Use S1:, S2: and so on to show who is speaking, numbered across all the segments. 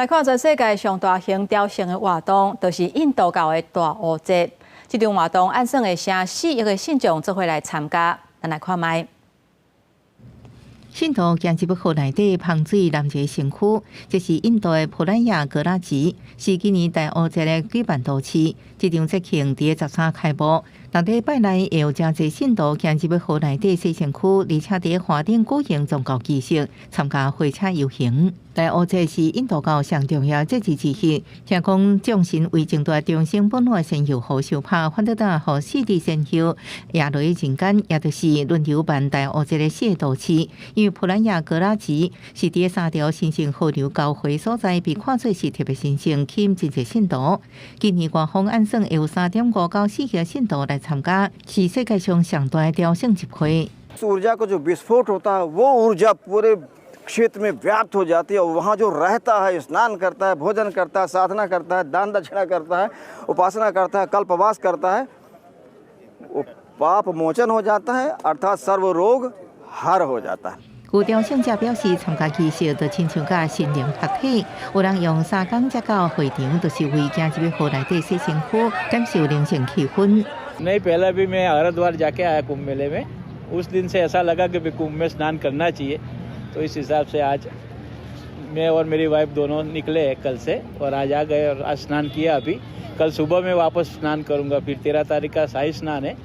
S1: 来看全世界上大型朝圣的活动，就是印度教的大乌节。这场活动按算会成4亿个信众做伙来参加，咱来看卖。
S2: 信徒行入河内底喷水南极城区，这是印度的普兰亚格拉吉，是今年大乌节的举办都市。这场节庆伫13开幕，六礼拜内会有真侪信徒行入河内底西城区，而且伫花顶举行宗教仪式，参加火车游行。大乌节是印度教上重要节日之一，听讲众神为争夺众生本来先后好受拍，反倒当互4地先后也落去人间，也就是轮流办大乌节的4个都市。因为普兰亚格拉吉是伫3条神圣河流交汇所在，被看作是特别神圣，吸引真侪信徒。今年官方按算会有3.5到4亿个信徒来参加，是世界上上大的朝圣集会。
S3: ऊर्जा का जो विस्फोट होता है वो ऊर्जा पूरे क्षेत्र में व्याप्त हो जाती है और वहाँ जो रहता है स्नान करता है, भोजन करता है, साधना करता है, दान दक्षिणा करता है, उपासना करता है, कल्पवास करता है, वो पाप मोचन हो जाता है अर्थात सर्व रोग हर हो जाता है。
S2: 有朝圣者表示，参加仪式就亲像甲心灵合体，有人用3天才到会场，就是为行入河内底西城区感受灵性气氛。
S4: नहीं पहला भी मैं हरिद्वार जाके आया कुंभ मेले में, उस दिन से ऐसा लगा कि कुंभ में स्नान करना चाहिए, तो इस हिसाब से आज मैं और मेरी वाइफ दोनों निकले हैं कल से और आज आ गए और आज स्नान किया। अभी कल सुबह मैं वापस स्नान करूंगा, फिर 13 तारीख का शाही स्नान है,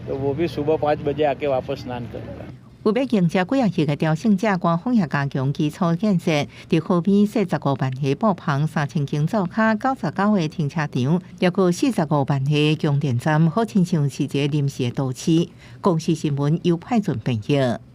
S4: तो वो भी सुबह 5 बजे आके वापस स्नान करूंगा।
S2: 有要迎接几亿个朝圣者，官方也加强基础建设，伫河边设15万个布棚、3000间灶卡、99个停车场，还有45万个供电站，好亲像是一个临时的都市。公视新闻由派准编译。